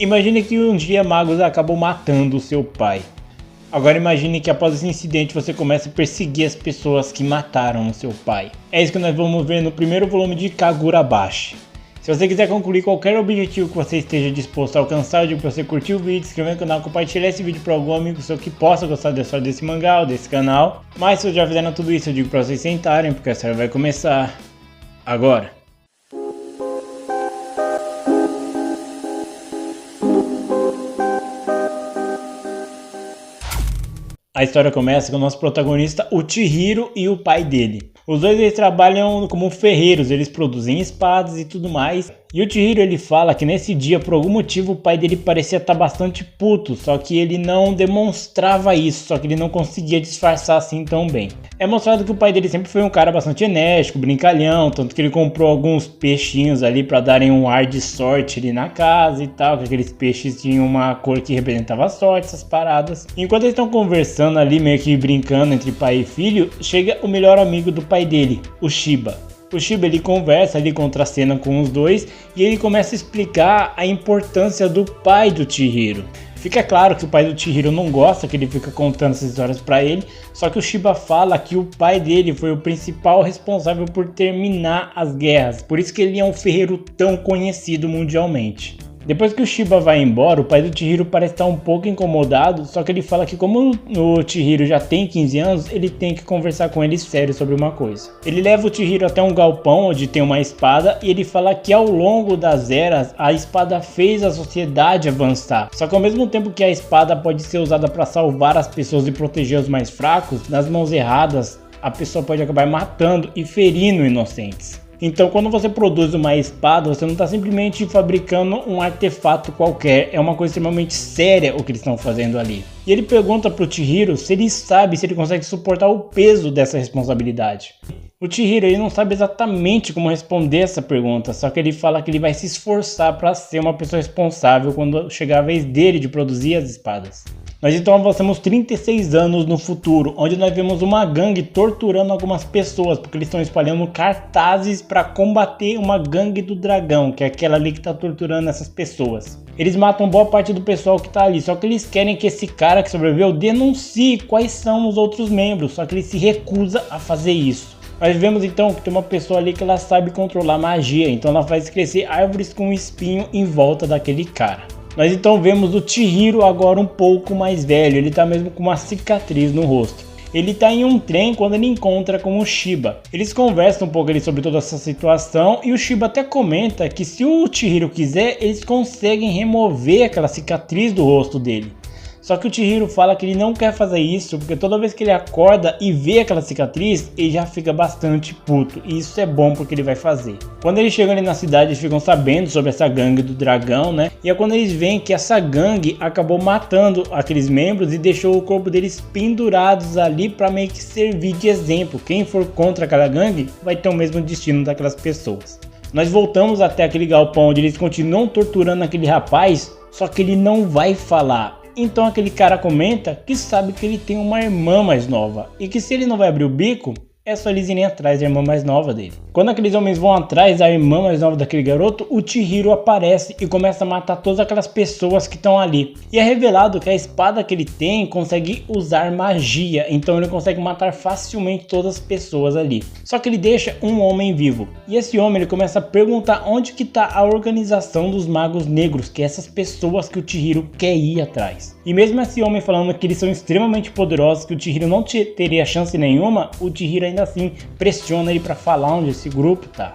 Imagine que um dia magos acabam matando o seu pai. Agora imagine que após esse incidente você comece a perseguir as pessoas que mataram o seu pai. É isso que nós vamos ver no primeiro volume de Kagurabashi. Se você quiser concluir qualquer objetivo que você esteja disposto a alcançar, eu digo para você curtir o vídeo, se inscrever no canal, compartilhar esse vídeo para algum amigo seu que possa gostar da história desse mangá ou desse canal. Mas se vocês já fizeram tudo isso, eu digo para vocês sentarem, porque a série vai começar agora. A história começa com o nosso protagonista, o Chihiro, e o pai dele. Os dois eles trabalham como ferreiros, eles produzem espadas e tudo mais. E o Chihiro ele fala que nesse dia, por algum motivo, o pai dele parecia estar bastante puto, só que ele não demonstrava isso, só que ele não conseguia disfarçar assim tão bem. É mostrado que o pai dele sempre foi um cara bastante enérgico, brincalhão, tanto que ele comprou alguns peixinhos ali para darem um ar de sorte ali na casa e tal, que aqueles peixes tinham uma cor que representava a sorte, essas paradas. Enquanto eles estão conversando ali, meio que brincando entre pai e filho, chega o melhor amigo do pai dele, o Shiba. O Shiba ele conversa ali, contracena com os dois e ele começa a explicar a importância do pai do Chihiro. Fica claro que o pai do Chihiro não gosta que ele fica contando essas histórias pra ele, só que o Shiba fala que o pai dele foi o principal responsável por terminar as guerras, por isso que ele é um ferreiro tão conhecido mundialmente. Depois que o Shiba vai embora, o pai do Chihiro parece estar um pouco incomodado, só que ele fala que como o Chihiro já tem 15 anos, ele tem que conversar com ele sério sobre uma coisa. Ele leva o Chihiro até um galpão onde tem uma espada e ele fala que ao longo das eras, a espada fez a sociedade avançar. Só que ao mesmo tempo que a espada pode ser usada para salvar as pessoas e proteger os mais fracos, nas mãos erradas, a pessoa pode acabar matando e ferindo inocentes. Então quando você produz uma espada, você não está simplesmente fabricando um artefato qualquer, é uma coisa extremamente séria o que eles estão fazendo ali. E ele pergunta para o Chihiro se ele sabe, se ele consegue suportar o peso dessa responsabilidade. O Chihiro ele não sabe exatamente como responder essa pergunta, só que ele fala que ele vai se esforçar para ser uma pessoa responsável quando chegar a vez dele de produzir as espadas. Nós então avançamos 36 anos no futuro, onde nós vemos uma gangue torturando algumas pessoas, porque eles estão espalhando cartazes para combater uma gangue do dragão, que é aquela ali que está torturando essas pessoas. Eles matam boa parte do pessoal que está ali, só que eles querem que esse cara que sobreviveu denuncie quais são os outros membros, só que ele se recusa a fazer isso. Nós vemos então que tem uma pessoa ali que ela sabe controlar magia, então ela faz crescer árvores com um espinho em volta daquele cara. Nós então vemos o Chihiro agora um pouco mais velho, ele tá mesmo com uma cicatriz no rosto. Ele tá em um trem quando ele encontra com o Shiba. Eles conversam um pouco ali sobre toda essa situação e o Shiba até comenta que se o Chihiro quiser, eles conseguem remover aquela cicatriz do rosto dele. Só que o Chihiro fala que ele não quer fazer isso porque toda vez que ele acorda e vê aquela cicatriz, ele já fica bastante puto. E isso é bom porque ele vai fazer. Quando eles chegam ali na cidade, eles ficam sabendo sobre essa gangue do dragão, né? E é quando eles veem que essa gangue acabou matando aqueles membros e deixou o corpo deles pendurados ali para meio que servir de exemplo. Quem for contra aquela gangue vai ter o mesmo destino daquelas pessoas. Nós voltamos até aquele galpão onde eles continuam torturando aquele rapaz, só que ele não vai falar. Então aquele cara comenta que sabe que ele tem uma irmã mais nova e que se ele não vai abrir o bico, é só eles irem atrás da irmã mais nova dele. Quando aqueles homens vão atrás da irmã mais nova daquele garoto, o Chihiro aparece e começa a matar todas aquelas pessoas que estão ali. E é revelado que a espada que ele tem consegue usar magia, então ele consegue matar facilmente todas as pessoas ali. Só que ele deixa um homem vivo. E esse homem ele começa a perguntar onde que está a organização dos magos negros, que é essas pessoas que o Chihiro quer ir atrás. E mesmo esse homem falando que eles são extremamente poderosos, que o Chihiro não teria chance nenhuma, o Chihiro ainda assim pressiona ele para falar onde esse grupo tá.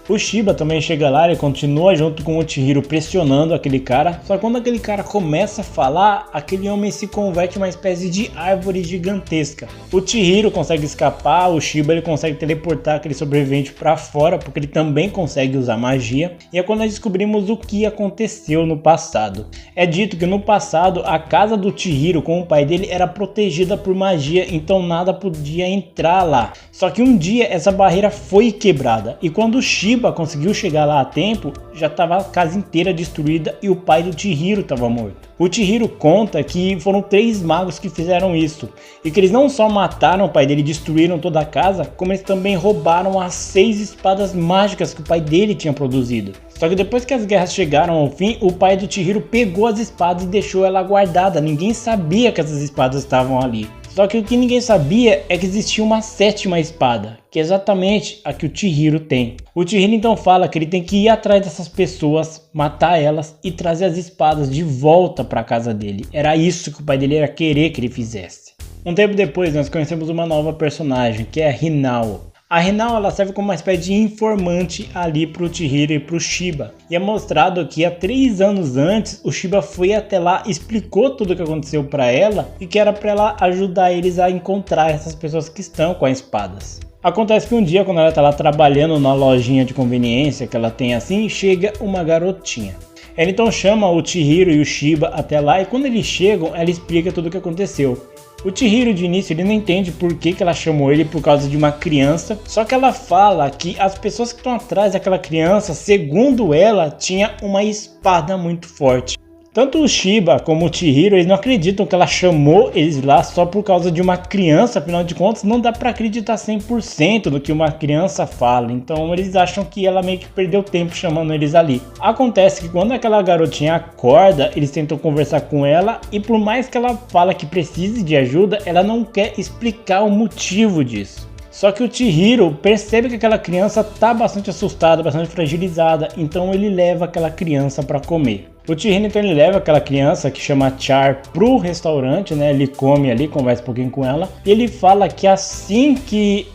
O Shiba também chega lá e continua junto com o Chihiro pressionando aquele cara, só que quando aquele cara começa a falar, aquele homem se converte em uma espécie de árvore gigantesca. O Chihiro consegue escapar, o Shiba ele consegue teleportar aquele sobrevivente para fora, porque ele também consegue usar magia, e é quando nós descobrimos o que aconteceu no passado. É dito que no passado a casa do Chihiro com o pai dele era protegida por magia, então nada podia entrar lá. Só que um dia essa barreira foi quebrada, e quando o Shiba Shiba conseguiu chegar lá a tempo, já estava a casa inteira destruída e o pai do Chihiro estava morto. O Chihiro conta que foram 3 magos que fizeram isso, e que eles não só mataram o pai dele e destruíram toda a casa, como eles também roubaram as 6 espadas mágicas que o pai dele tinha produzido. Só que depois que as guerras chegaram ao fim, o pai do Chihiro pegou as espadas e deixou ela guardada. Ninguém sabia que essas espadas estavam ali. Só que o que ninguém sabia é que existia uma 7ª espada, que é exatamente a que o Chihiro tem. O Chihiro então fala que ele tem que ir atrás dessas pessoas, matar elas e trazer as espadas de volta para a casa dele. Era isso que o pai dele ia querer que ele fizesse. Um tempo depois nós conhecemos uma nova personagem, que é a Hinao. A Hinao ela serve como uma espécie de informante ali pro Chihiro e pro Shiba. E é mostrado que há 3 anos antes o Shiba foi até lá, explicou tudo o que aconteceu para ela e que era para ela ajudar eles a encontrar essas pessoas que estão com as espadas. Acontece que um dia, quando ela tá lá trabalhando na lojinha de conveniência que ela tem assim, chega uma garotinha. Ela então chama o Chihiro e o Shiba até lá e quando eles chegam ela explica tudo o que aconteceu. O Chihiro de início ele não entende por que ela chamou ele por causa de uma criança, só que ela fala que as pessoas que estão atrás daquela criança, segundo ela, tinha uma espada muito forte. Tanto o Shiba como o Chihiro, eles não acreditam que ela chamou eles lá só por causa de uma criança, afinal de contas não dá pra acreditar 100% no que uma criança fala, então eles acham que ela meio que perdeu tempo chamando eles ali. Acontece que quando aquela garotinha acorda, eles tentam conversar com ela e por mais que ela fala que precise de ajuda, ela não quer explicar o motivo disso. Só que o Chihiro percebe que aquela criança tá bastante assustada, bastante fragilizada, então ele leva aquela criança para comer. O Chihiro então ele leva aquela criança que chama Char pro restaurante, né? Ele come ali, conversa um pouquinho com ela. E ele fala que assim que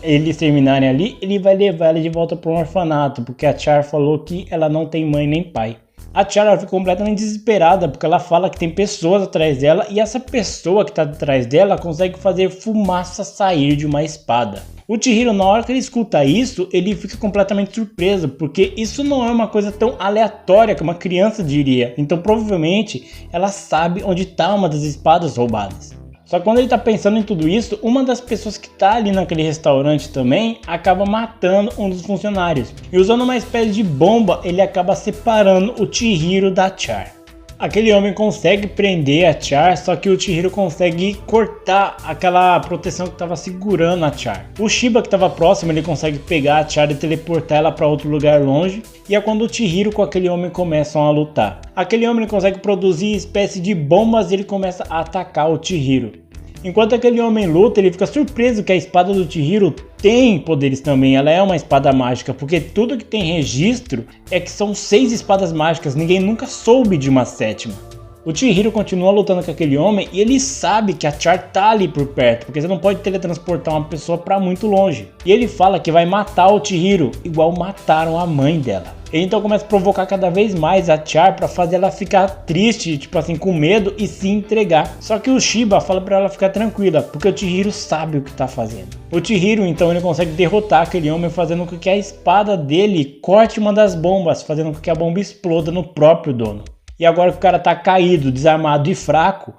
eles terminarem ali, ele vai levar ela de volta para um orfanato, porque a Char falou que ela não tem mãe nem pai. A Char ela fica completamente desesperada porque ela fala que tem pessoas atrás dela e essa pessoa que está atrás dela consegue fazer fumaça sair de uma espada. O Chihiro, na hora que ele escuta isso, ele fica completamente surpreso porque isso não é uma coisa tão aleatória que uma criança diria. Então provavelmente ela sabe onde está uma das espadas roubadas. Só que quando ele tá pensando em tudo isso, uma das pessoas que tá ali naquele restaurante também acaba matando um dos funcionários. E usando uma espécie de bomba, ele acaba separando o Chihiro da Char. Aquele homem consegue prender a Char, só que o Chihiro consegue cortar aquela proteção que estava segurando a Char. O Shiba que estava próximo, ele consegue pegar a Char e teleportar ela para outro lugar longe. E é quando o Chihiro com aquele homem começam a lutar. Aquele homem consegue produzir espécie de bombas e ele começa a atacar o Chihiro. Enquanto aquele homem luta, ele fica surpreso que a espada do Chihiro tem poderes também. Ela é uma espada mágica, porque tudo que tem registro é que são 6 espadas mágicas. Ninguém nunca soube de uma 7ª. O Chihiro continua lutando com aquele homem e ele sabe que a Char tá ali por perto, porque você não pode teletransportar uma pessoa para muito longe. E ele fala que vai matar o Chihiro, igual mataram a mãe dela. Ele então começa a provocar cada vez mais a Char para fazer ela ficar triste, tipo assim, com medo e se entregar. Só que o Shiba fala para ela ficar tranquila, porque o Chihiro sabe o que tá fazendo. O Chihiro então ele consegue derrotar aquele homem fazendo com que a espada dele corte uma das bombas, fazendo com que a bomba exploda no próprio dono. E agora que o cara tá caído, desarmado e fraco,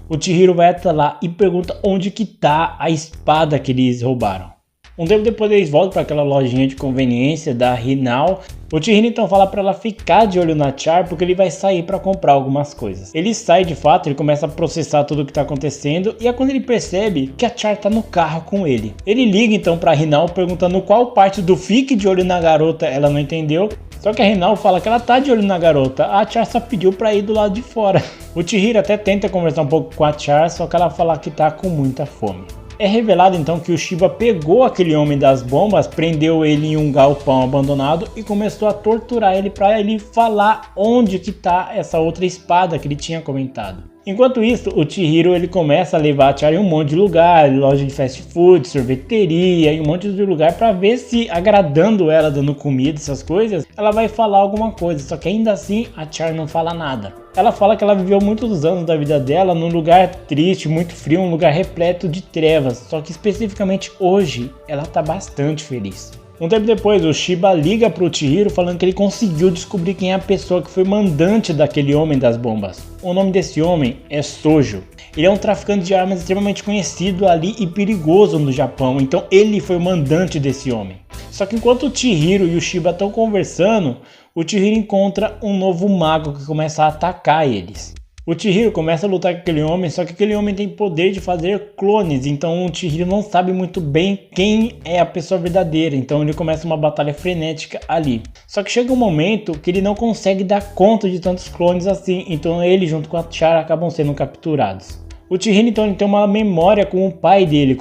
o Chihiro vai até lá e pergunta onde que tá a espada que eles roubaram. Um tempo depois eles voltam para aquela lojinha de conveniência da Hinao. O Chihiro então fala para ela ficar de olho na Char porque ele vai sair para comprar algumas coisas. Ele sai de fato, ele começa a processar tudo o que está acontecendo e é quando ele percebe que a Char tá no carro com ele. Ele liga então para Hinao perguntando qual parte do fique de olho na garota ela não entendeu. Só que a Hinao fala que ela tá de olho na garota, a Char só pediu pra ir do lado de fora. O Chihiro até tenta conversar um pouco com a Char, só que ela fala que tá com muita fome. É revelado então que o Shiba pegou aquele homem das bombas, prendeu ele em um galpão abandonado e começou a torturar ele para ele falar onde que tá essa outra espada que ele tinha comentado. Enquanto isso, o Chihiro ele começa a levar a Char em um monte de lugar, loja de fast food, sorveteria e um monte de lugar para ver se agradando ela, dando comida, essas coisas, ela vai falar alguma coisa, só que ainda assim a Char não fala nada. Ela fala que ela viveu muitos anos da vida dela num lugar triste, muito frio, um lugar repleto de trevas, só que especificamente hoje ela tá bastante feliz. Um tempo depois, o Shiba liga pro Chihiro falando que ele conseguiu descobrir quem é a pessoa que foi mandante daquele homem das bombas. O nome desse homem é Sojo. Ele é um traficante de armas extremamente conhecido ali e perigoso no Japão, então ele foi o mandante desse homem. Só que enquanto o Chihiro e o Shiba estão conversando, o Chihiro encontra um novo mago que começa a atacar eles. O Chihiro começa a lutar com aquele homem, só que aquele homem tem poder de fazer clones, então o Chihiro não sabe muito bem quem é a pessoa verdadeira, então ele começa uma batalha frenética ali. Só que chega um momento que ele não consegue dar conta de tantos clones assim, então ele junto com a Char acabam sendo capturados. O Chihiro então ele tem uma memória com o pai dele,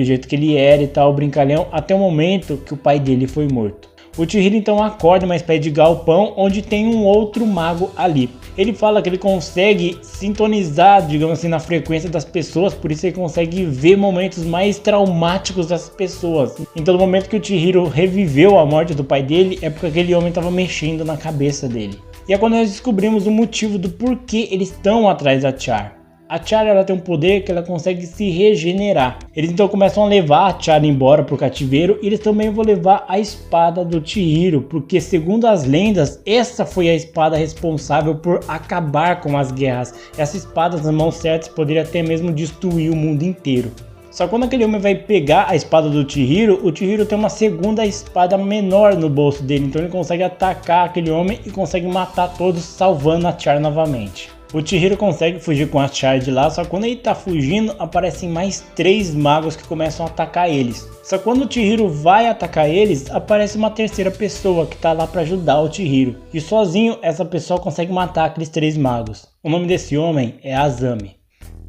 o jeito que ele era e tal, brincalhão, até o momento que o pai dele foi morto. O Chihiro então acorda uma espécie de galpão onde tem um outro mago ali. Ele fala que ele consegue sintonizar, digamos assim, na frequência das pessoas, por isso ele consegue ver momentos mais traumáticos das pessoas. Então no momento que o Chihiro reviveu a morte do pai dele, é porque aquele homem estava mexendo na cabeça dele. E é quando nós descobrimos o motivo do porquê eles estão atrás da Char. A Char ela tem um poder que ela consegue se regenerar. Eles então começam a levar a Char embora pro cativeiro e eles também vão levar a espada do Chihiro, porque segundo as lendas, essa foi a espada responsável por acabar com as guerras. Essa espada nas mãos certas poderia até mesmo destruir o mundo inteiro. Só que quando aquele homem vai pegar a espada do Chihiro, o Chihiro tem uma segunda espada menor no bolso dele, então ele consegue atacar aquele homem e consegue matar todos, salvando a Char novamente. O Chihiro consegue fugir com a Char de lá, só que quando ele tá fugindo, aparecem mais 3 magos que começam a atacar eles. Só que quando o Chihiro vai atacar eles, aparece uma terceira pessoa que tá lá pra ajudar o Chihiro. E sozinho, essa pessoa consegue matar aqueles 3 magos. O nome desse homem é Azami.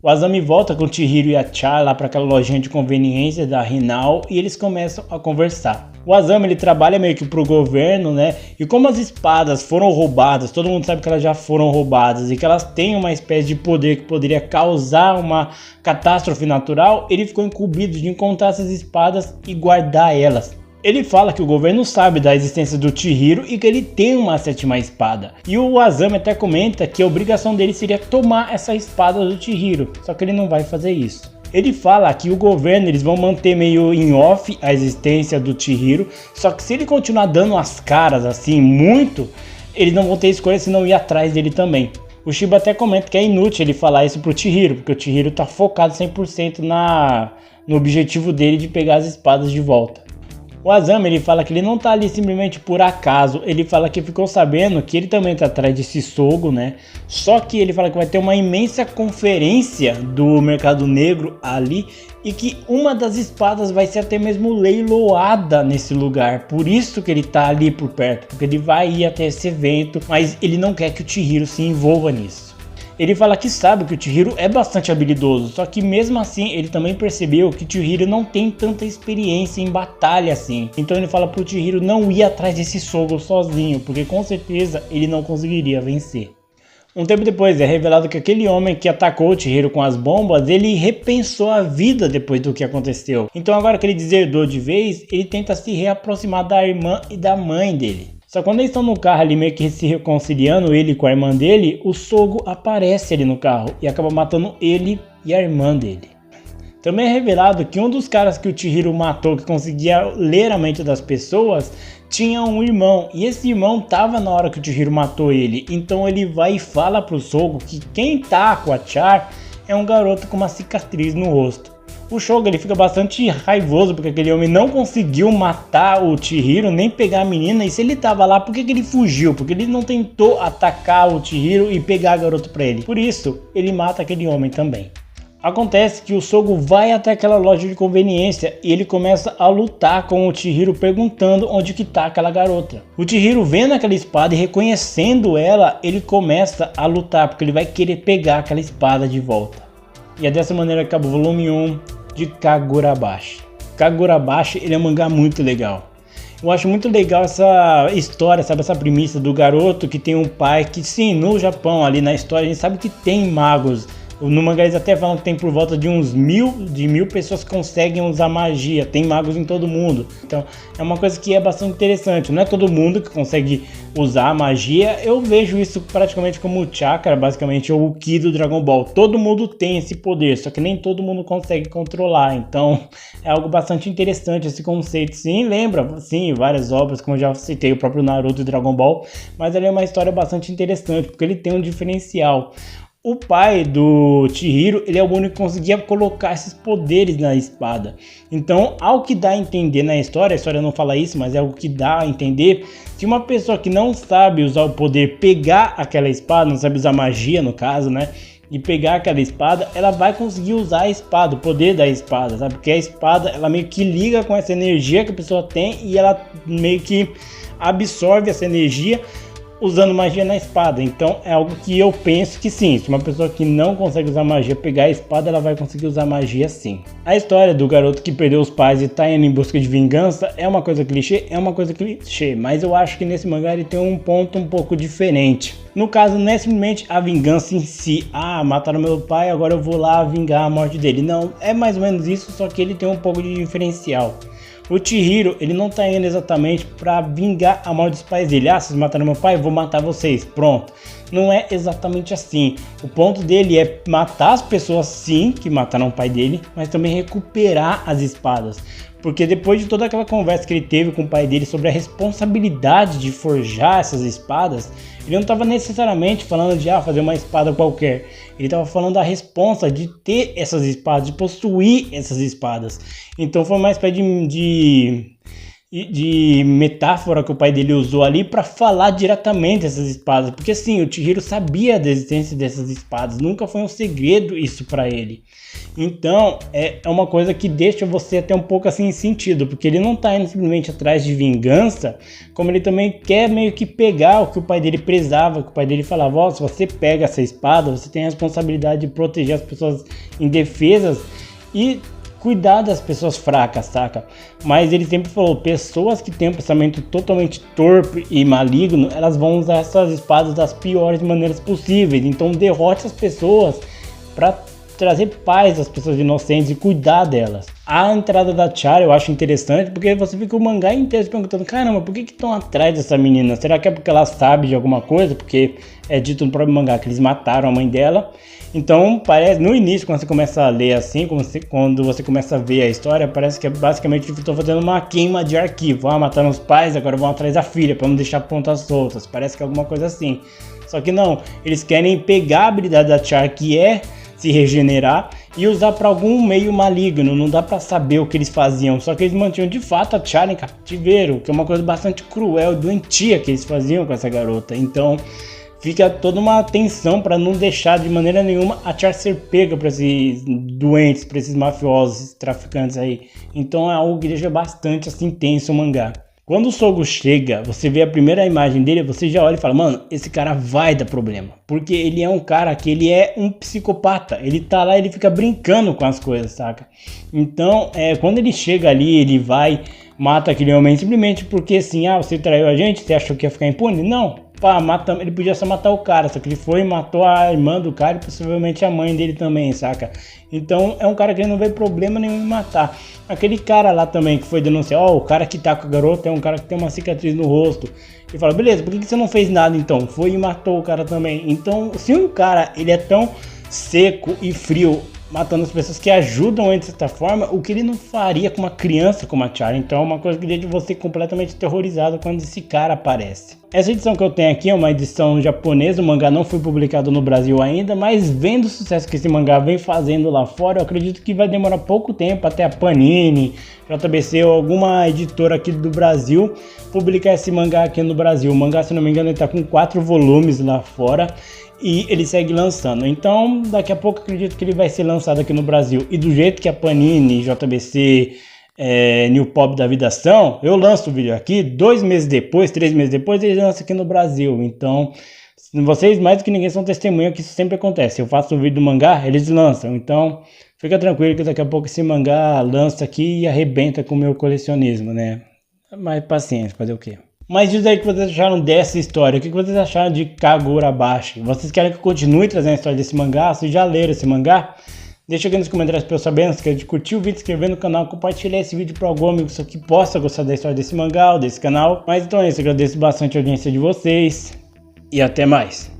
O Azami volta com o Chihiro e a Char lá para aquela lojinha de conveniência da Hinao e eles começam a conversar. O Azami ele trabalha meio que pro governo, né? E como as espadas foram roubadas, todo mundo sabe que elas já foram roubadas e que elas têm uma espécie de poder que poderia causar uma catástrofe natural, ele ficou incumbido de encontrar essas espadas e guardar elas. Ele fala que o governo sabe da existência do Chihiro e que ele tem uma 7ª espada. E o Azami até comenta que a obrigação dele seria tomar essa espada do Chihiro, só que ele não vai fazer isso. Ele fala que o governo eles vão manter meio em off a existência do Chihiro, só que se ele continuar dando as caras assim muito, eles não vão ter escolha senão ir atrás dele também. O Shiba até comenta que é inútil ele falar isso pro Chihiro, porque o Chihiro tá focado 100% no objetivo dele de pegar as espadas de volta. O Azami ele fala que ele não tá ali simplesmente por acaso, ele fala que ficou sabendo que ele também tá atrás desse Sogo, né? Só que ele fala que vai ter uma imensa conferência do mercado negro ali e que uma das espadas vai ser até mesmo leiloada nesse lugar. Por isso que ele tá ali por perto, porque ele vai ir até esse evento, mas ele não quer que o Chihiro se envolva nisso. Ele fala que sabe que o Chihiro é bastante habilidoso, só que mesmo assim ele também percebeu que o Chihiro não tem tanta experiência em batalha assim. Então ele fala pro Chihiro não ir atrás desse Sogo sozinho, porque com certeza ele não conseguiria vencer. Um tempo depois é revelado que aquele homem que atacou o Chihiro com as bombas, ele repensou a vida depois do que aconteceu. Então agora que ele deserdou de vez, ele tenta se reaproximar da irmã e da mãe dele. Só que quando eles estão no carro ali meio que se reconciliando, ele com a irmã dele, o Sogo aparece ali no carro e acaba matando ele e a irmã dele. Também é revelado que um dos caras que o Chihiro matou, que conseguia ler a mente das pessoas, tinha um irmão. E esse irmão tava na hora que o Chihiro matou ele. Então ele vai e fala pro Sogo que quem tá com a Char é um garoto com uma cicatriz no rosto. O Shogo ele fica bastante raivoso porque aquele homem não conseguiu matar o Chihiro, nem pegar a menina. E se ele tava lá, por que ele fugiu? Porque ele não tentou atacar o Chihiro e pegar a garota pra ele. Por isso, ele mata aquele homem também. Acontece que o Sogo vai até aquela loja de conveniência e ele começa a lutar com o Chihiro perguntando onde que tá aquela garota. O Chihiro vendo aquela espada e reconhecendo ela, ele começa a lutar porque ele vai querer pegar aquela espada de volta. E é dessa maneira que acaba o volume 1 de Kagurabashi. Kagurabashi ele é um mangá muito legal. Eu acho muito legal essa história, sabe, essa premissa do garoto que tem um pai que sim, no Japão ali na história a gente sabe que tem magos No mangá eles até falam que tem por volta de uns mil pessoas que conseguem usar magia, tem magos em todo mundo. Então é uma coisa que é bastante interessante, não é todo mundo que consegue usar a magia. Eu vejo isso praticamente como o chakra, basicamente, ou o ki do Dragon Ball. Todo mundo tem esse poder, só que nem todo mundo consegue controlar. Então é algo bastante interessante esse conceito. Sim, lembra, sim, várias obras, como eu já citei, o próprio Naruto e Dragon Ball, mas ele é uma história bastante interessante, porque ele tem um diferencial. O pai do Chihiro, ele é o único que conseguia colocar esses poderes na espada. Então, ao que dá a entender na história, a história não fala isso, mas é algo que dá a entender, se uma pessoa que não sabe usar o poder pegar aquela espada, não sabe usar magia no caso, né? E pegar aquela espada, ela vai conseguir usar a espada, o poder da espada, sabe? Porque a espada, ela meio que liga com essa energia que a pessoa tem e ela meio que absorve essa energia usando magia na espada. Então é algo que eu penso que sim, se uma pessoa que não consegue usar magia pegar a espada, ela vai conseguir usar magia sim. A história do garoto que perdeu os pais e tá indo em busca de vingança é uma coisa clichê, mas eu acho que nesse mangá ele tem um ponto um pouco diferente. No caso, não é simplesmente a vingança em si, mataram meu pai, agora eu vou lá vingar a morte dele. Não, é mais ou menos isso, só que ele tem um pouco de diferencial. O Chihiro, ele não tá indo exatamente para vingar a morte dos pais dele. Vocês mataram meu pai, eu vou matar vocês, pronto. Não é exatamente assim. O ponto dele é matar as pessoas sim, que mataram o pai dele, mas também recuperar as espadas. Porque depois de toda aquela conversa que ele teve com o pai dele sobre a responsabilidade de forjar essas espadas, ele não estava necessariamente falando de fazer uma espada qualquer. Ele estava falando da responsa de ter essas espadas, de possuir essas espadas. Então foi uma espécie de metáfora que o pai dele usou ali para falar diretamente dessas espadas. Porque sim, o Chihiro sabia da existência dessas espadas, nunca foi um segredo isso para ele. Então é uma coisa que deixa você até um pouco assim em sentido, porque ele não tá indo simplesmente atrás de vingança, como ele também quer meio que pegar o que o pai dele prezava, que o pai dele falava, se você pega essa espada, você tem a responsabilidade de proteger as pessoas indefesas e cuidar das pessoas fracas, saca? Mas ele sempre falou, pessoas que têm um pensamento totalmente torpe e maligno, elas vão usar essas espadas das piores maneiras possíveis. Então derrote as pessoas para trazer paz às pessoas inocentes e cuidar delas. A entrada da Chara eu acho interessante, porque você fica o mangá inteiro se perguntando, caramba, por que estão atrás dessa menina? Será que é porque ela sabe de alguma coisa? Porque é dito no próprio mangá que eles mataram a mãe dela. Então parece, no início, quando você começa a ler assim, quando você começa a ver a história, parece que é basicamente que estou fazendo uma queima de arquivo. Mataram os pais, agora vão atrás da filha, para não deixar pontas soltas. Parece que é alguma coisa assim. Só que não, eles querem pegar a habilidade da Chara, que é se regenerar, e usar para algum meio maligno. Não dá para saber o que eles faziam, só que eles mantinham de fato a Chara em cativeiro, que é uma coisa bastante cruel e doentia que eles faziam com essa garota. Então fica toda uma tensão para não deixar de maneira nenhuma a Chara ser pega para esses doentes, para esses mafiosos, esses traficantes aí. Então é algo que deixa bastante assim tenso o mangá. Quando o Sogo chega, você vê a primeira imagem dele, você já olha e fala, mano, esse cara vai dar problema. Porque ele é um cara que ele é um psicopata. Ele tá lá, ele fica brincando com as coisas, saca? Então, quando ele chega ali, ele vai, mata aquele homem simplesmente porque assim, você traiu a gente, você achou que ia ficar impune? Não. Ele podia só matar o cara, só que ele foi e matou a irmã do cara e possivelmente a mãe dele também, saca? Então é um cara que não vê problema nenhum em matar. Aquele cara lá também que foi denunciar, o cara que tá com a garota é um cara que tem uma cicatriz no rosto. Ele fala, beleza, por que você não fez nada então? Foi e matou o cara também. Então, se um cara ele é tão seco e frio, matando as pessoas que ajudam ele de certa forma, o que ele não faria com uma criança como a Chara? Então é uma coisa que deixa você completamente aterrorizado quando esse cara aparece. Essa edição que eu tenho aqui é uma edição japonesa, o mangá não foi publicado no Brasil ainda, mas vendo o sucesso que esse mangá vem fazendo lá fora, eu acredito que vai demorar pouco tempo até a Panini, JBC ou alguma editora aqui do Brasil publicar esse mangá aqui no Brasil. O mangá, se não me engano, ele tá com 4 volumes lá fora e ele segue lançando. Então, daqui a pouco eu acredito que ele vai ser lançado aqui no Brasil. E do jeito que a Panini, JBC, New Pop da vida são, eu lanço o vídeo aqui, 2 meses depois, 3 meses depois, ele lança aqui no Brasil. Então, vocês mais do que ninguém são testemunha que isso sempre acontece. Eu faço um vídeo do mangá, eles lançam. Então, fica tranquilo que daqui a pouco esse mangá lança aqui e arrebenta com o meu colecionismo, né? Mas paciência, fazer o quê? Mas diz aí o que vocês acharam dessa história, o que vocês acharam de Kagurabashi? Vocês querem que eu continue trazendo a história desse mangá? Vocês já leram esse mangá? Deixa aqui nos comentários para eu saber, não esqueça de curtir o vídeo, se inscrever no canal, compartilhar esse vídeo para algum amigo que possa gostar da história desse mangá ou desse canal. Mas então é isso, agradeço bastante a audiência de vocês e até mais.